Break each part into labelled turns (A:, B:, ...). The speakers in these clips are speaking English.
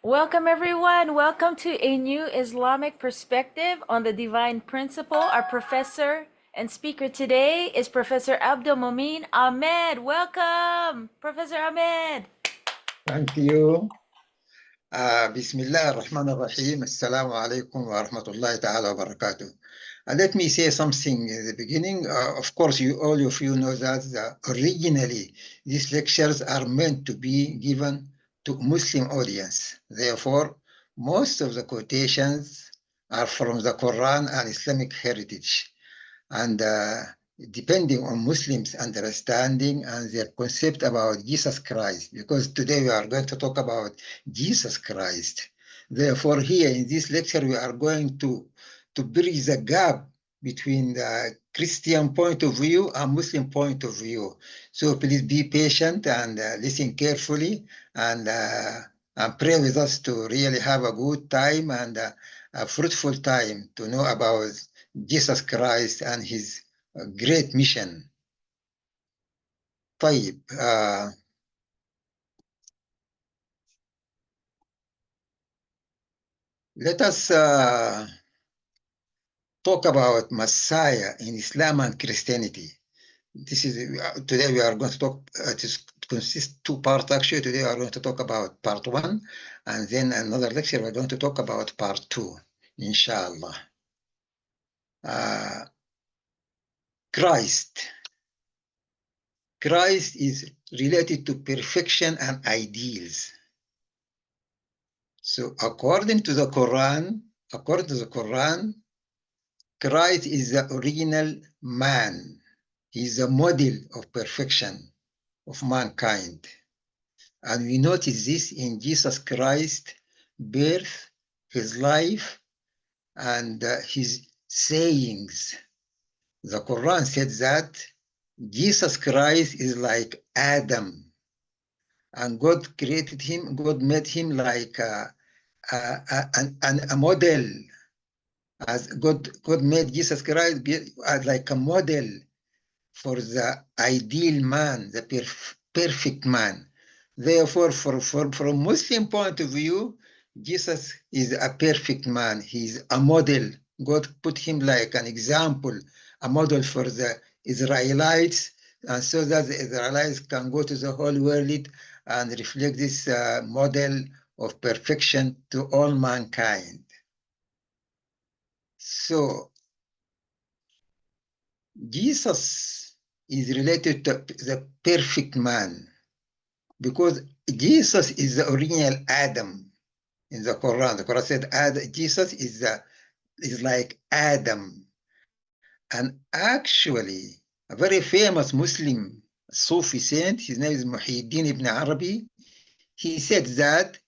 A: Welcome, everyone. Welcome to a new Islamic perspective on the divine principle. Our professor and speaker today is Professor Abdelmoumin Ahmed. Welcome, Professor Ahmed.
B: Thank you. بسم الله الرحمن الرحيم. السلام عليكم ورحمة الله تعالى وبركاته. Let me say something in the beginning. Of course, all of you know that originally these lectures are meant to be given to Muslim audience. Therefore, most of the quotations are from the Quran and Islamic heritage. And depending on Muslims' understanding and their concept about Jesus Christ, because today we are going to talk about Jesus Christ. Therefore, here in this lecture, we are going to bridge the gap between the Christian point of view and Muslim point of view. So please be patient and listen carefully and pray with us to really have a good time and a fruitful time to know about Jesus Christ and his great mission. طيب let us talk about Messiah in Islam and Christianity. This is today we are going to talk. It consists two parts actually. Today we are going to talk about part 1, and then another lecture we're going to talk about part 2, inshallah. Christ is related to perfection and ideals. So according to the Quran, Christ is the original man. He is the model of perfection of mankind. And we notice this in Jesus Christ's birth, his life, and his sayings. The Quran said that Jesus Christ is like Adam, and God created him, God made him like a model. As God made Jesus Christ as like a model for the ideal man, the perfect man. Therefore, from Muslim point of view, Jesus is a perfect man. He's a model. God put him like an example, a model for the Israelites, and so that the Israelites can go to the whole world and reflect this model of perfection to all mankind. So Jesus is related to the perfect man because Jesus is the original Adam in the Quran. The Quran said Jesus is like Adam. And actually, a very famous Muslim Sufi saint, his name is Muhyiddin ibn Arabi, he said that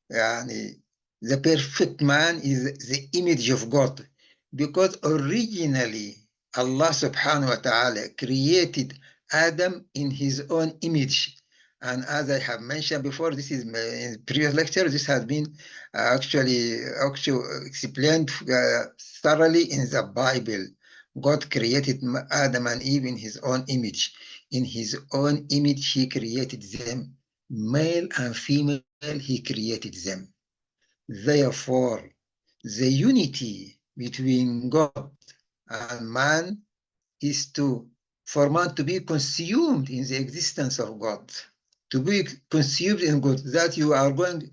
B: the perfect man is the image of God because originally Allah subhanahu wa ta'ala created Adam in his own image. And as I have mentioned before, this is in previous lecture, this has been actually explained thoroughly in the Bible. God created Adam and Eve in his own image. In his own image, he created them. Male and female, he created them. Therefore, the unity between God and man is for man to be consumed in the existence of God, to be consumed in God, that you are going,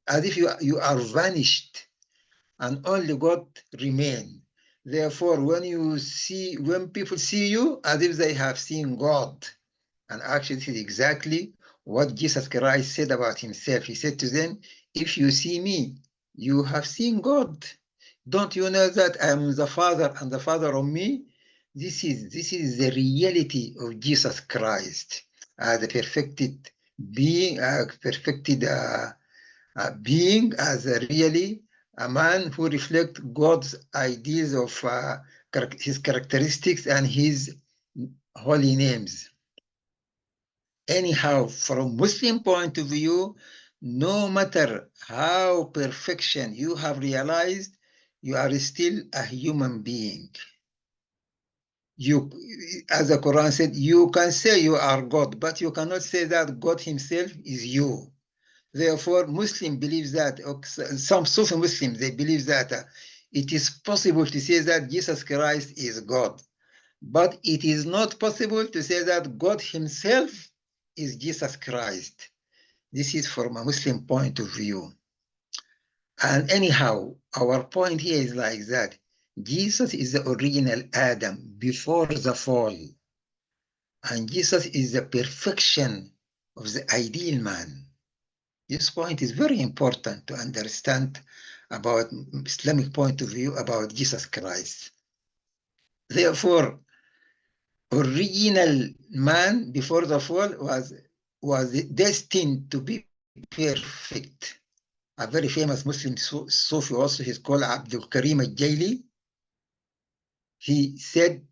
B: as if you are vanished and only God remain. Therefore, when people see you, as if they have seen God. And actually, this is exactly what Jesus Christ said about himself. He said to them, if you see me, you have seen God. Don't you know that I am the Father and the Father of me? This is the reality of Jesus Christ, the perfected being, being as really a man who reflects God's ideas of his characteristics and his holy names. Anyhow, from Muslim point of view, no matter how perfection you have realized, you are still a human being. You, as the Quran said, you can say you are God, but you cannot say that God himself is you. Therefore, Muslim believes that, or some Sufi Muslims, they believe that it is possible to say that Jesus Christ is God. But it is not possible to say that God himself is Jesus Christ. This is from a Muslim point of view. And anyhow, our point here is like that. Jesus is the original Adam before the fall. And Jesus is the perfection of the ideal man. This point is very important to understand about Islamic point of view about Jesus Christ. Therefore, original man before the fall was destined to be perfect. A very famous Muslim Sufi also, he's called Abdul Karim al-Jaili. He said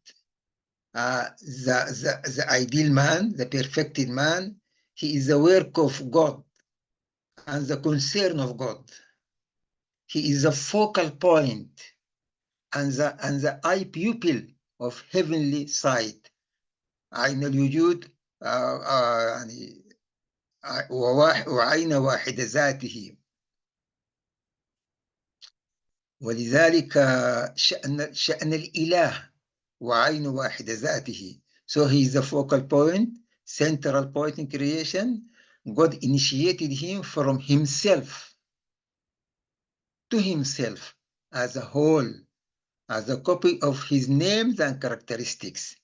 B: the ideal man, the perfected man, he is the work of God and the concern of God. He is the focal point and the eye pupil of heavenly sight. عين الوجود يعني وعين واحدة ذاته. ولذلك شأن الإله وعين واحدة ذاته. So he is the focal point, central point in creation. God initiated him from himself to himself as a whole, as a copy of his names and characteristics.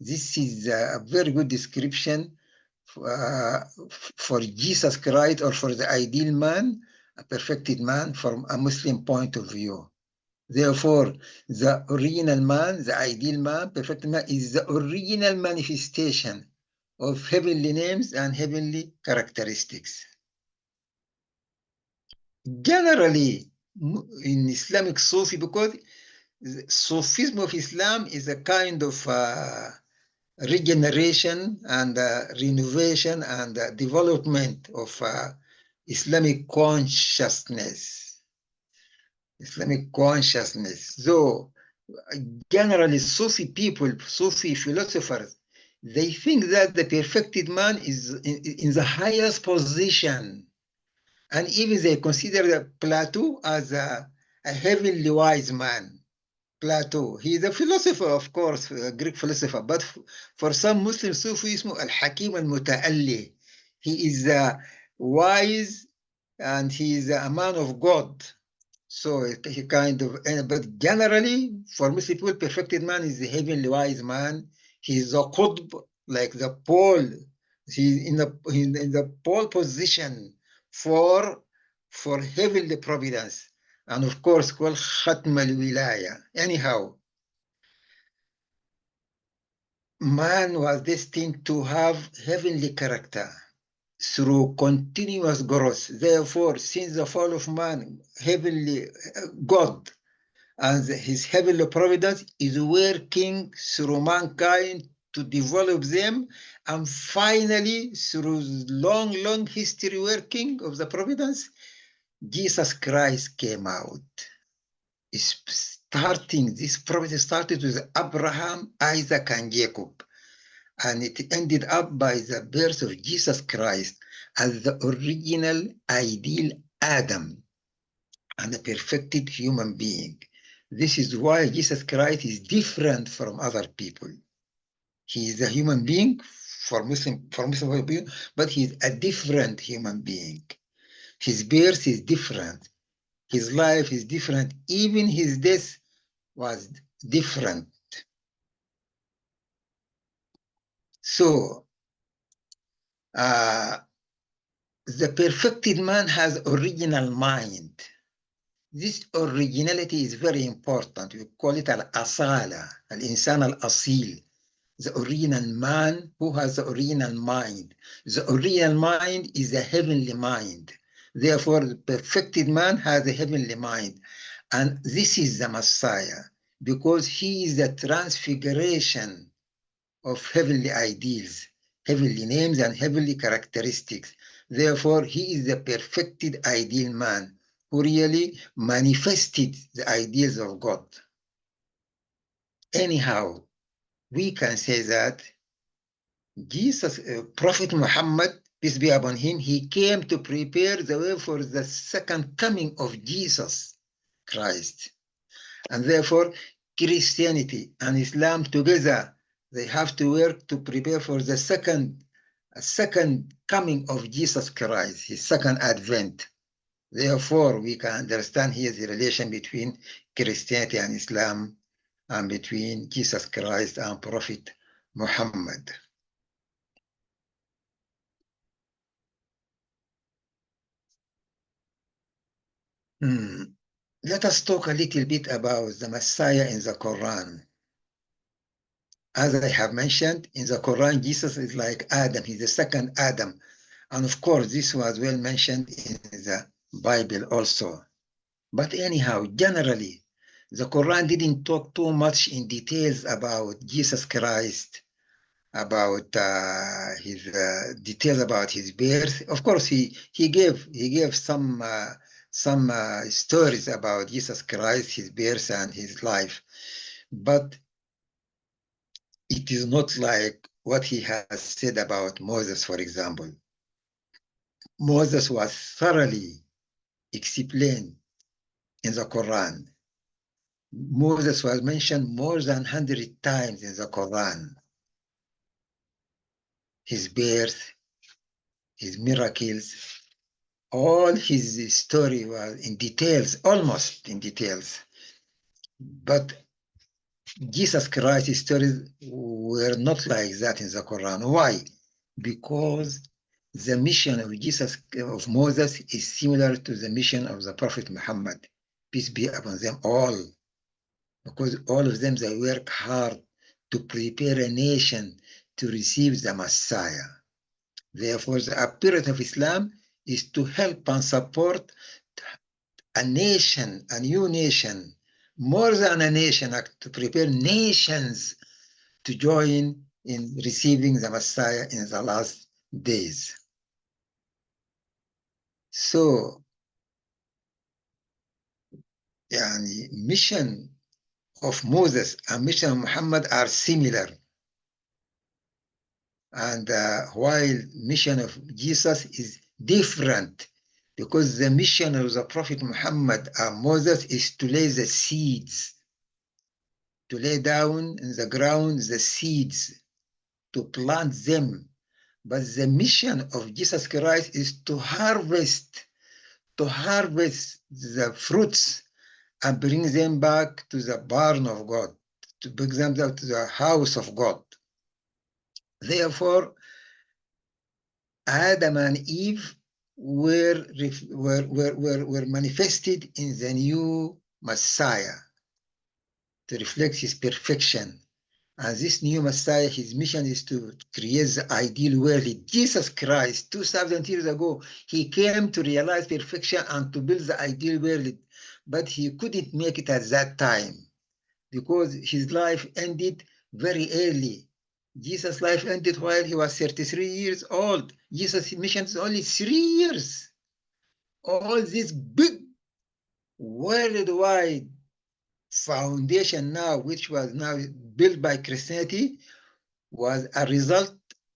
B: This is a very good description for Jesus Christ, or for the ideal man, a perfected man from a Muslim point of view. Therefore, the original man, the ideal man, perfect man, is the original manifestation of heavenly names and heavenly characteristics. Generally, in Islamic Sufi, because the Sufism of Islam is a kind of regeneration and renovation and development of Islamic consciousness. Islamic consciousness. So generally, Sufi people, Sufi philosophers, they think that the perfected man is in the highest position. And even they consider Plato as a heavenly wise man. Plato, he is a philosopher, of course, a Greek philosopher, but for some Muslim Sufism, Al-Hakim al-Muta'alli, he is wise and he is a man of God. So he kind of, but generally, for Muslim people, perfected man is the heavenly wise man. He is a qutb, like the pole. He's in the pole position for heavenly providence. And of course, called Khatm al-Wilaya. Anyhow, man was destined to have heavenly character through continuous growth. Therefore, since the fall of man, heavenly God and his heavenly providence is working through mankind to develop them, and finally, through long history working of the providence, Jesus Christ came out. This providence started with Abraham, Isaac, and Jacob, and it ended up by the birth of Jesus Christ as the original ideal Adam and a perfected human being. This is why Jesus Christ is different from other people. He is a human being for Muslim people, but he is a different human being. His birth is different. His life is different. Even his death was different. So, the perfected man has original mind. This originality is very important. We call it al-asala, al-insan al-asil, the original man who has the original mind. The original mind is a heavenly mind. Therefore, the perfected man has a heavenly mind. And this is the Messiah, because he is the transfiguration of heavenly ideals, heavenly names, and heavenly characteristics. Therefore, he is the perfected ideal man who really manifested the ideas of God. Anyhow, we can say that Jesus, Prophet Muhammad peace be upon him, he came to prepare the way for the second coming of Jesus Christ. And therefore, Christianity and Islam together, they have to work to prepare for the second coming of Jesus Christ, his second advent. Therefore, we can understand here the relation between Christianity and Islam and between Jesus Christ and Prophet Muhammad. Let us talk a little bit about the Messiah in the Quran. As I have mentioned, in the Quran, Jesus is like Adam. He's the second Adam. And of course, this was well mentioned in the Bible also. But anyhow, generally, the Quran didn't talk too much in details about Jesus Christ, about his details about his birth. Of course, he gave some stories about Jesus Christ, his birth and his life, but it is not like what he has said about Moses, for example. Moses was thoroughly explained in the Quran. Moses was mentioned more than 100 times in the Quran. His birth, his miracles, all his story was in details, almost in details. But Jesus Christ's stories were not like that in the Quran. Why? Because the mission of of Moses, is similar to the mission of the Prophet Muhammad, peace be upon them all. Because all of them, they work hard to prepare a nation to receive the Messiah. Therefore, the appearance of Islam is to help and support a nation, a new nation, more than a nation, to prepare nations to join in receiving the Messiah in the last days. So, yani, mission of Moses and mission of Muhammad are similar. And while mission of Jesus is different, because the mission of the Prophet Muhammad and Moses is to lay the seeds, to lay down in the ground the seeds, to plant them. But the mission of Jesus Christ is to harvest the fruits and bring them back to the barn of God, to bring them back to the house of God. Therefore, Adam and Eve were manifested in the new Messiah to reflect his perfection. And this new Messiah, his mission is to create the ideal world. Jesus Christ, 2,000 years ago, he came to realize perfection and to build the ideal world, but he couldn't make it at that time because his life ended very early. Jesus' life ended while he was 33 years old. Jesus' mission is only 3 years. All this big worldwide foundation now, which was now built by Christianity, was a result,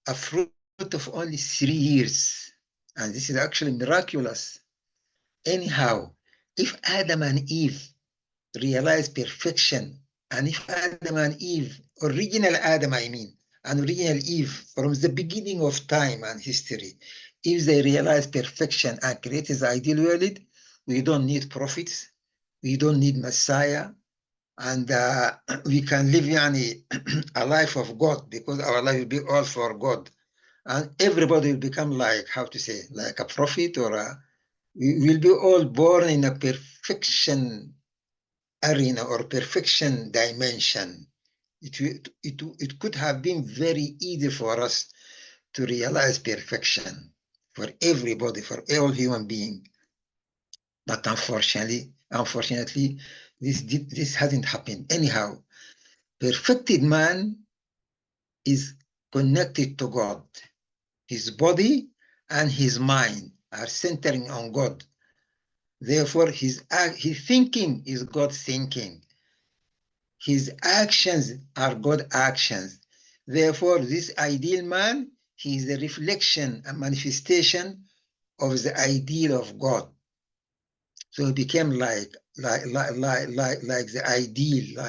B: a fruit of only 3 years. And this is actually miraculous. Anyhow, if Adam and Eve realized perfection, and if Adam and Eve, original Adam, I mean, and original Eve, from the beginning of time and history, if they realize perfection and create the ideal world, we don't need prophets, we don't need Messiah, and we can live yani, a life of God, because our life will be all for God. And everybody will become like, how to say, like a prophet, or we will be all born in a perfection arena or perfection dimension. It could have been very easy for us to realize perfection for everybody, for all human beings. But unfortunately, this hasn't happened. Anyhow, perfected man is connected to God. His body and his mind are centering on God. Therefore, his thinking is God thinking. His actions are God actions. Therefore, this ideal man, he is the reflection and manifestation of the ideal of God. So he became like the ideal,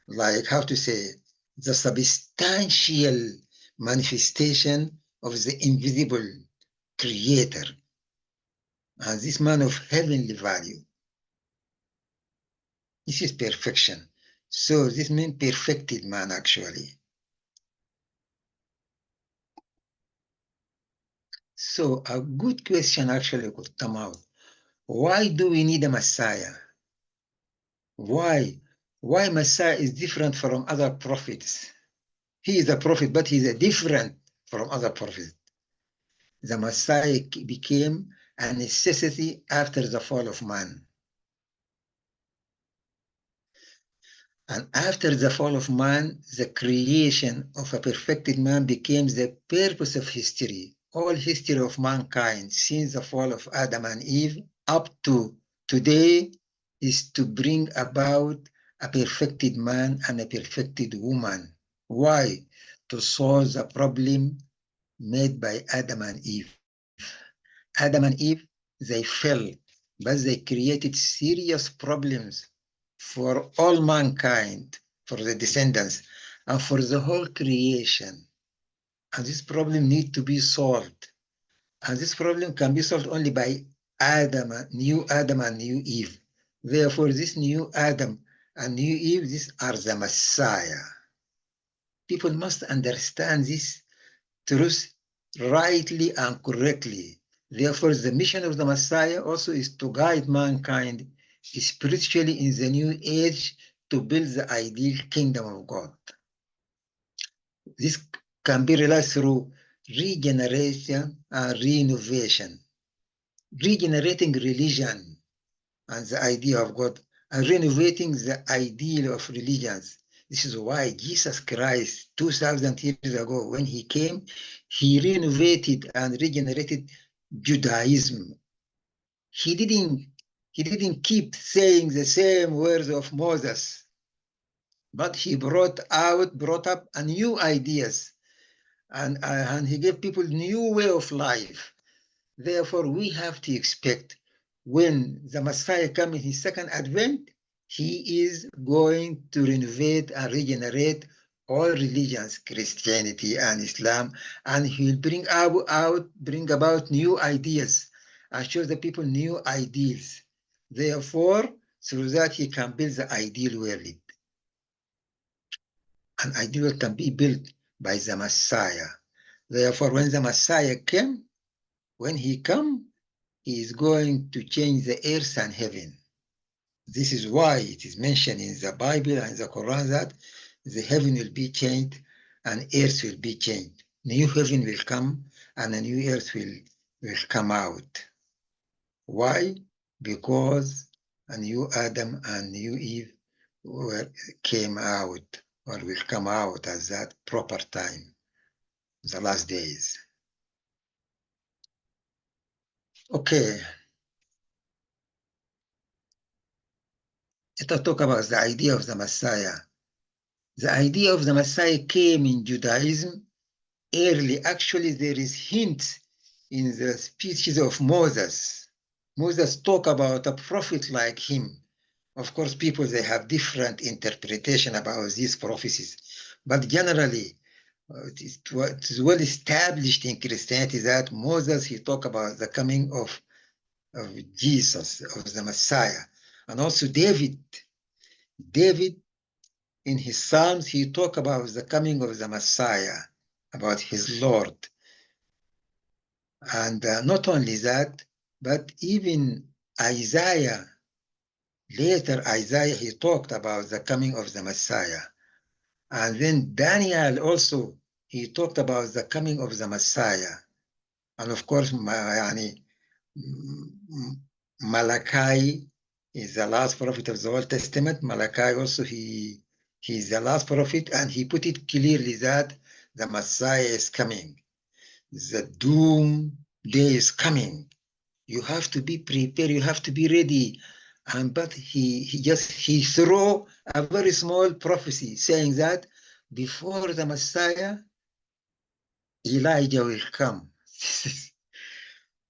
B: like how to say, the substantial manifestation of the invisible creator, and this man of heavenly value. This is perfection. So this means perfected man, actually. So a good question actually could come out. Why do we need a Messiah? Why? Why Messiah is different from other prophets? He is a prophet, but he is different from other prophets. The Messiah became a necessity after the fall of man. And after the fall of man, the creation of a perfected man became the purpose of history. All history of mankind since the fall of Adam and Eve up to today is to bring about a perfected man and a perfected woman. Why? To solve the problem made by Adam and Eve. Adam and Eve, they fell, but they created serious problems for all mankind, for the descendants, and for the whole creation. And this problem needs to be solved. And this problem can be solved only by new Adam and new Eve. Therefore, this new Adam and new Eve, these are the Messiah. People must understand this truth rightly and correctly. Therefore, the mission of the Messiah also is to guide mankind spiritually in the new age to build the ideal kingdom of God. This can be realized through regeneration and renovation, regenerating religion and the idea of God, and renovating the ideal of religions. This is why Jesus Christ, 2,000 years ago, when he came, he renovated and regenerated Judaism. He didn't keep saying the same words of Moses, but he brought up a new ideas, and he gave people new way of life. Therefore, we have to expect when the Messiah comes in his second advent, he is going to renovate and regenerate all religions, Christianity and Islam, and he will bring about new ideas and show the people new ideals. Therefore, through that he can build the ideal world. An ideal can be built by the Messiah. Therefore, when the Messiah came, when he comes, he is going to change the earth and heaven. This is why it is mentioned in the Bible and the Quran that the heaven will be changed and earth will be changed. New heaven will come and a new earth will come out. Why? Because a new Adam and new Eve came out or will come out at that proper time, the last days. Okay, let us talk about the idea of the Messiah. The idea of the Messiah came in Judaism early. Actually, there is hints in the speeches of Moses. Moses talk about a prophet like him. Of course, people, they have different interpretation about these prophecies. But generally, it is well established in Christianity that Moses, he talked about the coming of Jesus, of the Messiah. And also David, in his Psalms, he talked about the coming of the Messiah, about his Lord. And not only that, but even Isaiah, later Isaiah, he talked about the coming of the Messiah. And then Daniel also, he talked about the coming of the Messiah. And of course, Malachi is the last prophet of the Old Testament. Malachi also, he is the last prophet, and he put it clearly that the Messiah is coming. The doom day is coming. You have to be prepared. You have to be ready. But he threw a very small prophecy saying that before the Messiah, Elijah will come.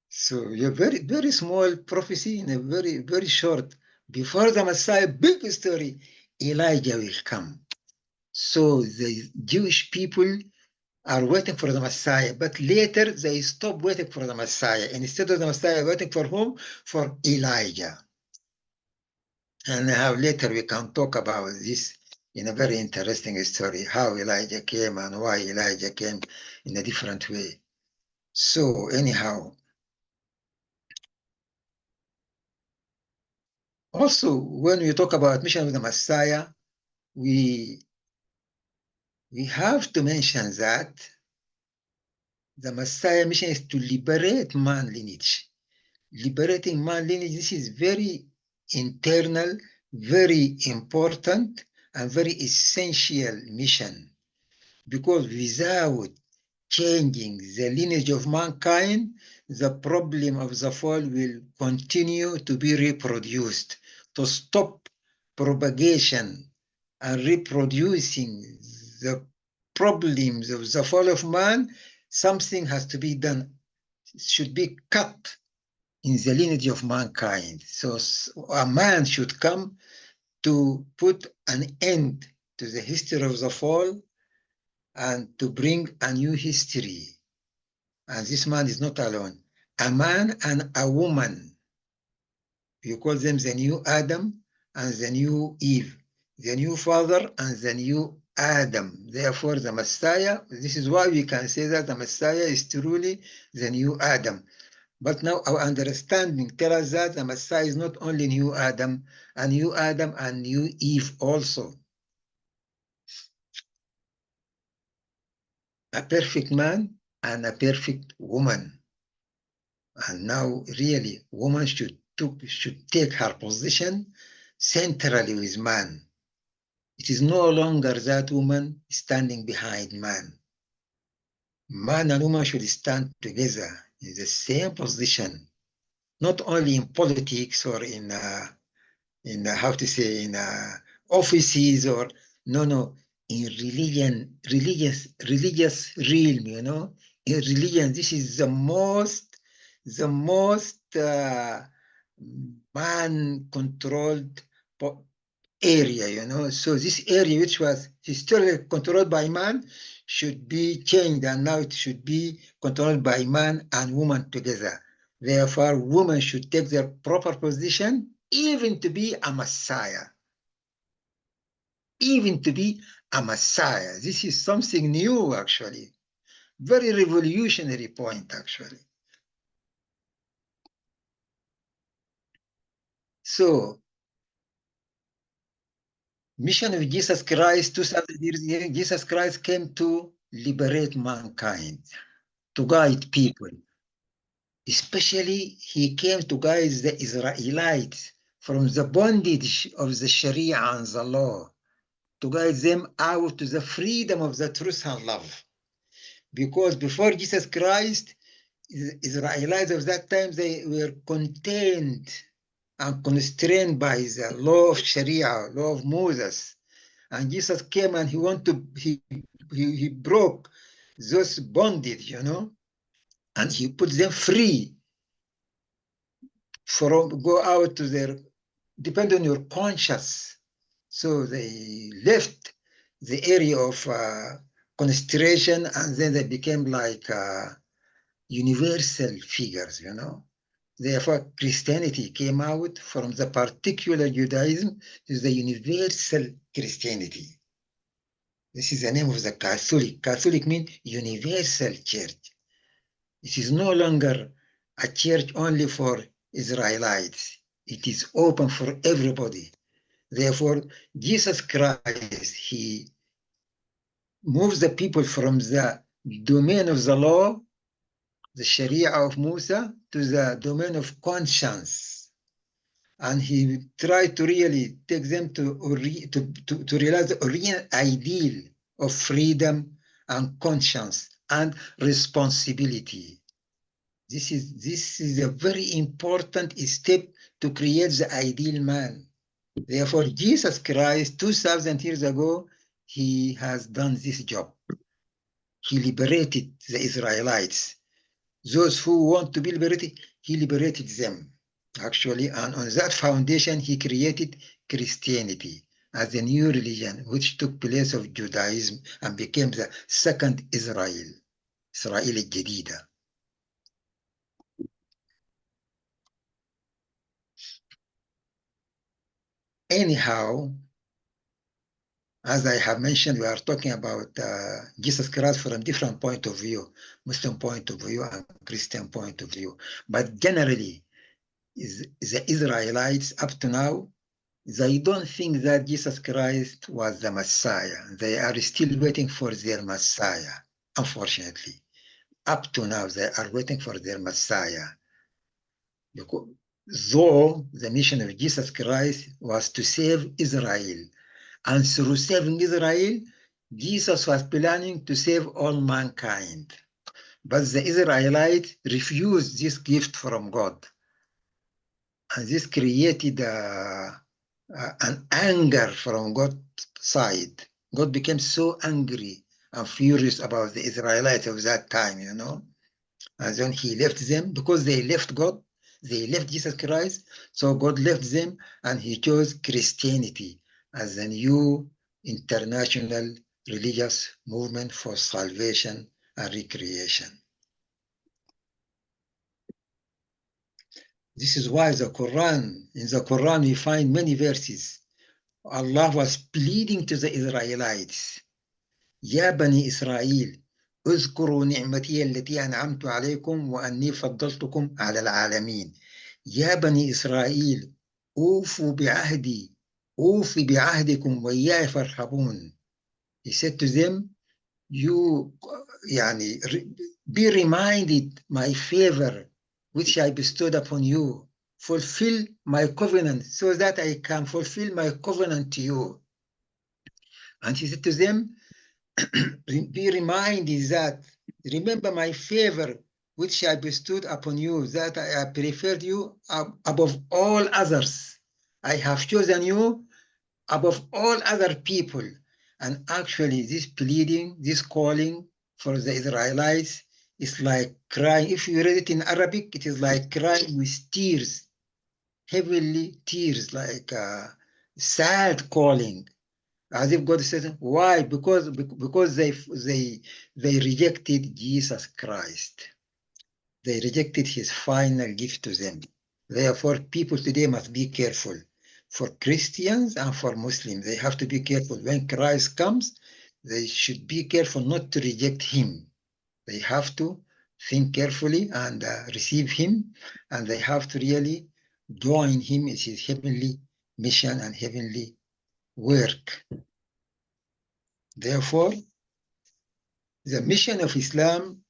B: So a very, very small prophecy in a very, very short. Before the Messiah, big story, Elijah will come. So the Jewish people are waiting for the Messiah, but later they stop waiting for the Messiah. Instead of the Messiah waiting for whom? For Elijah. And how later we can talk about this in a very interesting story, how Elijah came and why Elijah came in a different way. So anyhow, also when we talk about mission of the Messiah, we have to mention that the Messiah mission is to liberate man lineage. Liberating man lineage, this is very internal, very important, and very essential mission. Because without changing the lineage of mankind, the problem of the fall will continue to be reproduced. To stop propagation and reproducing the problems of the fall of man, something has to be done. It should be cut in the lineage of mankind. So a man should come to put an end to the history of the fall and to bring a new history. And this man is not alone. A man and a woman, you call them the new Adam and the new Eve, the new father and the new Adam. Therefore, the Messiah, this is why we can say that the Messiah is truly the new Adam. But now our understanding tells us that the Messiah is not only new Adam and new Eve also. A perfect man and a perfect woman. And now really woman should take her position centrally with man. It is no longer that woman standing behind man. Man and woman should stand together in the same position, not only in politics or in how to say in offices or no in religious realm, in religion this is the most man controlled area, so this area which was historically controlled by man should be changed, and now it should be controlled by man and woman together. Therefore, women should take their proper position, even to be a Messiah. Even to be a Messiah. This is something new, actually. Very revolutionary point, actually. So, mission of Jesus Christ, 2,000 years ago, Jesus Christ came to liberate mankind, to guide people. Especially, he came to guide the Israelites from the bondage of the Sharia and the law, to guide them out to the freedom of the truth and love. Because before Jesus Christ, the Israelites of that time, they were contained and constrained by the law of Sharia, law of Moses. And Jesus came and he broke those bondage, and he put them free from go out to their depend on your conscience. So they left the area of constellation, and then they became like universal figures, Therefore, Christianity came out from the particular Judaism to the universal Christianity. This is the name of the Catholic. Catholic means universal church. It is no longer a church only for Israelites. It is open for everybody. Therefore, Jesus Christ, he moves the people from the domain of the law, the Sharia of Musa, to the domain of conscience. And he tried to really take them to realize the original ideal of freedom and conscience and responsibility. This is a very important step to create the ideal man. Therefore, Jesus Christ, 2,000 years ago, he has done this job. he liberated the Israelites. Those who want to be liberated, he liberated them. Actually, and on that foundation, he created Christianity as a new religion, which took place of Judaism and became the second Israel, Israel الجديدة. Anyhow, as I have mentioned, we are talking about Jesus Christ from different point of view, Muslim point of view and Christian point of view. But generally, the Israelites up to now, they don't think that Jesus Christ was the Messiah. They are still waiting for their Messiah, unfortunately. Up to now, they are waiting for their Messiah. Because, though the mission of Jesus Christ was to save Israel, and through saving Israel, Jesus was planning to save all mankind. But the Israelites refused this gift from God. And this created an anger from God's side. God became so angry and furious about the Israelites of that time, you know. And then he left them because they left God, they left Jesus Christ. So God left them and he chose Christianity as a new international religious movement for salvation and recreation. This is why in the Quran, we find many verses. Allah was pleading to the Israelites, يا بني إسرائيل اذكروا نعمتي التي أنعمت عليكم وأني فضلتكم على العالمين. يا بني إسرائيل أوفوا بعهدي أوفي بعهدكم وإياي فارهبون. He said to them, you يعني, be reminded my favor which I bestowed upon you. Fulfill my covenant so that I can fulfill my covenant to you. And he said to them, be reminded that, remember my favor which I bestowed upon you, that I preferred you above all others. I have chosen you above all other people. And actually, this pleading, this calling for the Israelites is like crying. If you read it in Arabic, it is like crying with tears, heavily tears, like sad calling. As if God says, why? Because they rejected Jesus Christ. They rejected his final gift to them. Therefore, people today must be careful. For Christians and for Muslims, they have to be careful. When Christ comes, they should be careful not to reject him. They have to think carefully and receive him, and they have to really join him in his heavenly mission and heavenly work. Therefore, the mission of Islam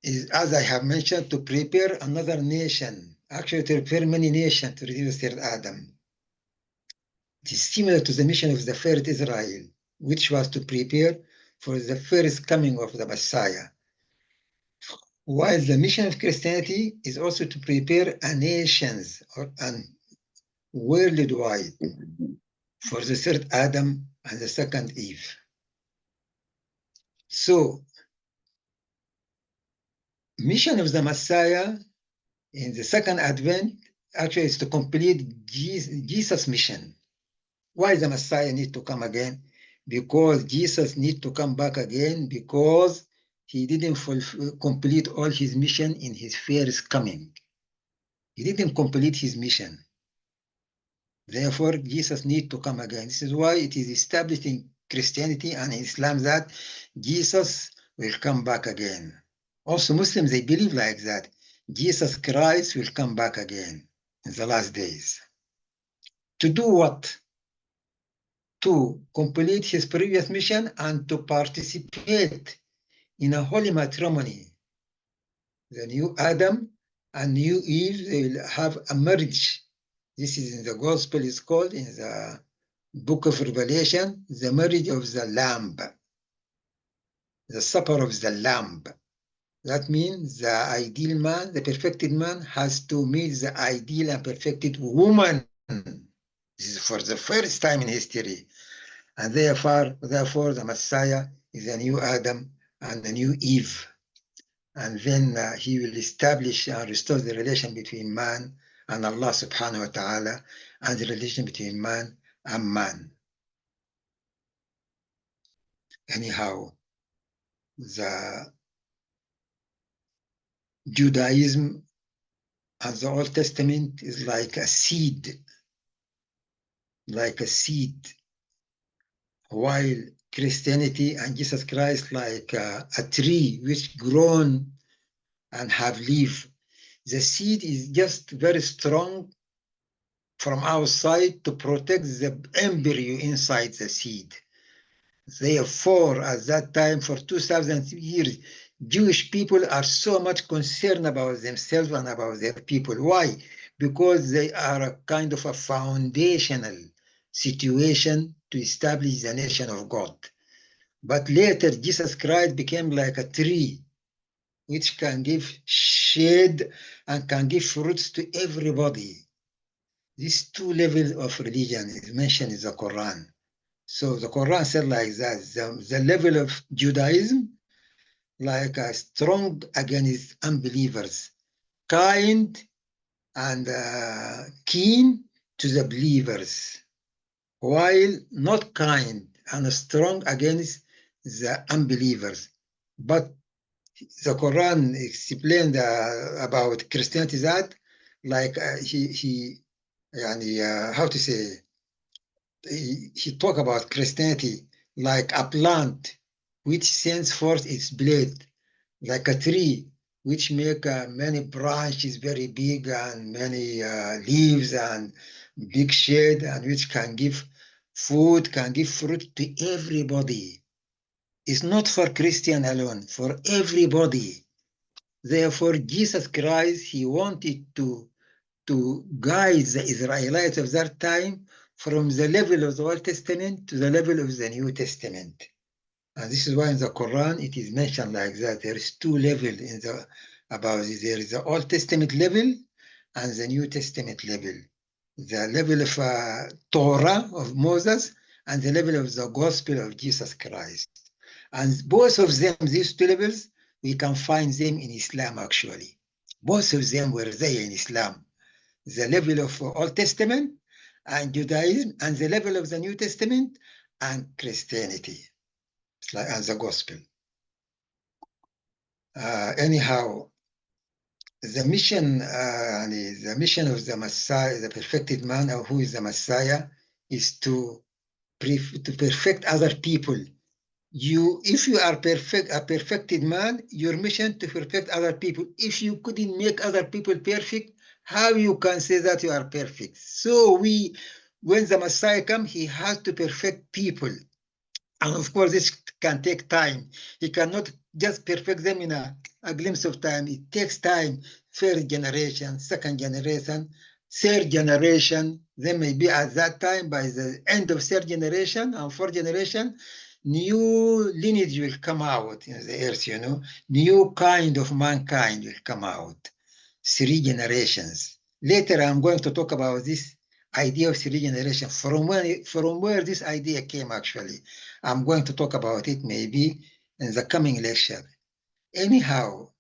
B: is, as I have mentioned, to prepare another nation, actually to prepare many nations to receive the third Adam. It is similar to the mission of the first Israel, which was to prepare for the first coming of the Messiah. While the mission of Christianity is also to prepare a nations and worldwide for the third Adam and the second Eve. So, mission of the Messiah in the second advent actually is to complete Jesus' mission. Why the Messiah need to come again? Because Jesus need to come back again because he didn't complete all his mission in his first coming. He didn't complete his mission. Therefore, Jesus need to come again. This is why it is established in Christianity and Islam that Jesus will come back again. Also, Muslims, they believe like that. Jesus Christ will come back again in the last days. To do what? To complete his previous mission and to participate in a holy matrimony. The new Adam and new Eve, they will have a marriage. This is in the gospel, is called in the book of Revelation, the marriage of the Lamb, the supper of the Lamb. That means the ideal man, the perfected man, has to meet the ideal and perfected woman. This is for the first time in history. And therefore the Messiah is a new Adam and a new Eve. And then he will establish and restore the relation between man and Allah subhanahu wa ta'ala, and the relation between man and man. Anyhow, the Judaism and the Old Testament is like a seed, while Christianity and Jesus Christ like a tree which grown and have leaf. The seed is just very strong from outside to protect the embryo inside the seed. Therefore, at that time, for 2,000 years, Jewish people are so much concerned about themselves and about their people. Why? Because they are a kind of a foundational situation to establish the nation of God. But later, Jesus Christ became like a tree which can give shade and can give fruits to everybody. These two levels of religion is mentioned in the Quran. So the Quran said like that, the level of Judaism, like a strong against unbelievers, kind and keen to the believers, while not kind and strong against the unbelievers. But the Quran explained about Christianity that, like how to say, he talked about Christianity like a plant which sends forth its blade, like a tree which make many branches very big and many leaves and big shade, and which can give food, can give fruit to everybody. It's not for Christian alone, for everybody. Therefore, Jesus Christ, he wanted to guide the Israelites of that time from the level of the Old Testament to the level of the New Testament. And this is why in the Quran it is mentioned like that. There is two levels in the about it. There is the Old Testament level and the New Testament level. The level of Torah of Moses and the level of the Gospel of Jesus Christ. And both of them, these two levels, we can find them in Islam actually. Both of them were there in Islam. The level of Old Testament and Judaism, and the level of the New Testament and Christianity, and the Gospel. Anyhow, the mission of the Messiah, the perfected man, or who is the Messiah, is to perfect other people. If you are a perfected man, your mission to perfect other people. If you couldn't make other people perfect, how you can say that you are perfect? So when the Messiah comes, he has to perfect people. And of course, this can take time. He cannot just perfect them in a glimpse of time. It takes time. First generation, second generation, third generation. Then maybe at that time, by the end of third generation and fourth generation, new lineage will come out in the earth, New kind of mankind will come out. Three generations. Later, I'm going to talk about this idea of three generations, from where this idea came actually. I'm going to talk about it maybe in the coming lecture. Anyhow,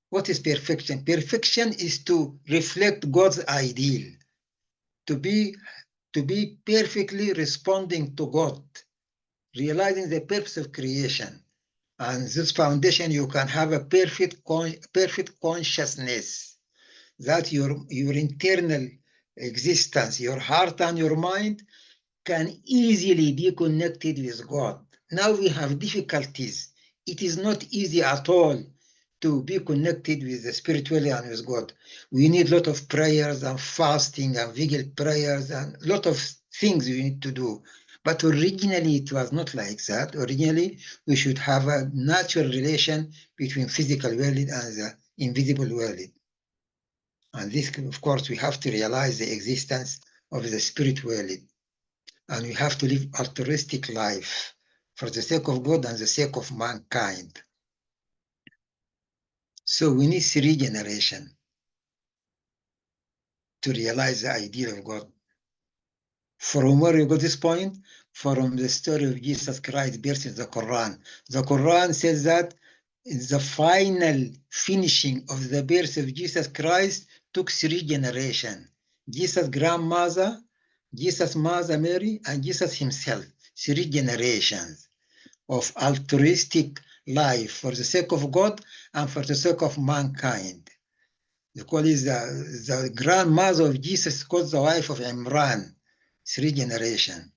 B: what is perfection? Perfection is to reflect God's ideal, to be perfectly responding to God, realizing the purpose of creation. And this foundation, you can have a perfect consciousness that your internal existence, your heart and your mind can easily be connected with God. Now we have difficulties. It is not easy at all to be connected with the spiritually and with God. We need a lot of prayers and fasting and vigil prayers and a lot of things we need to do. But originally it was not like that. Originally we should have a natural relation between physical world and the invisible world. And this, of course, we have to realize the existence of the spirit world. And we have to live altruistic life for the sake of God and the sake of mankind. So we need three generations to realize the ideal of God. From where you got this point? From the story of Jesus Christ birth in the Quran. The Quran says that the final finishing of the birth of Jesus Christ took 3 generations. Jesus' grandmother, Jesus' mother Mary, and Jesus himself. 3 generations of altruistic life for the sake of God and for the sake of mankind. Because the grandmother of Jesus called the wife of Imran, 3 generations.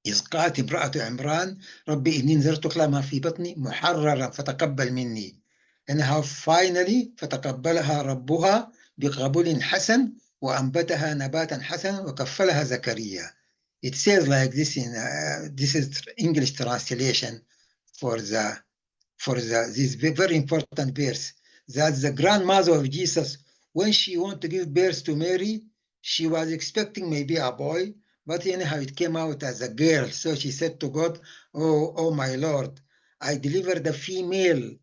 B: إذ قالت امرأة عمران ربي إني نذرت لك ما في بطني محررا فتقبل مني. إنها finally فتقبلها ربها بقبول حسن وأنبتها نباتا حسنا وكفلها زكريا. It says like this in this is English translation for this very important verse, that the grandmother of Jesus, when she wanted to give birth to Mary, she was expecting maybe a boy, but anyhow it came out as a girl. So she said to God, oh my Lord, I delivered a female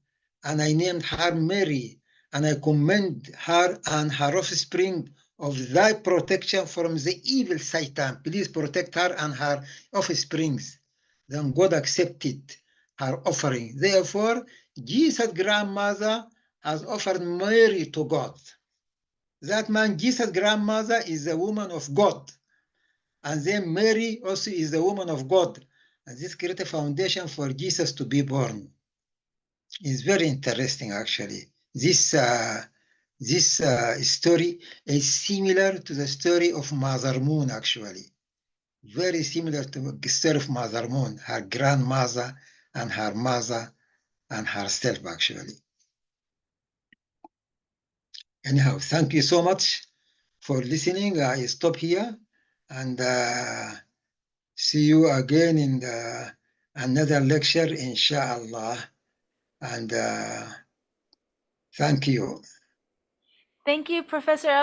B: and I named her Mary, and I commend her and her offspring of thy protection from the evil Satan. Please protect her and her offsprings. Then God accepted her offering. Therefore, Jesus' grandmother has offered Mary to God. That man, Jesus' grandmother, is a woman of God. And then Mary also is the woman of God. And this created a foundation for Jesus to be born. It's very interesting, actually. This story is similar to the story of Mother Moon, actually. Very similar to the story of Mother Moon, her grandmother and her mother and herself, actually. Anyhow, thank you so much for listening. I stop here and see you again in another lecture, inshallah. And thank you.
A: Thank you, Professor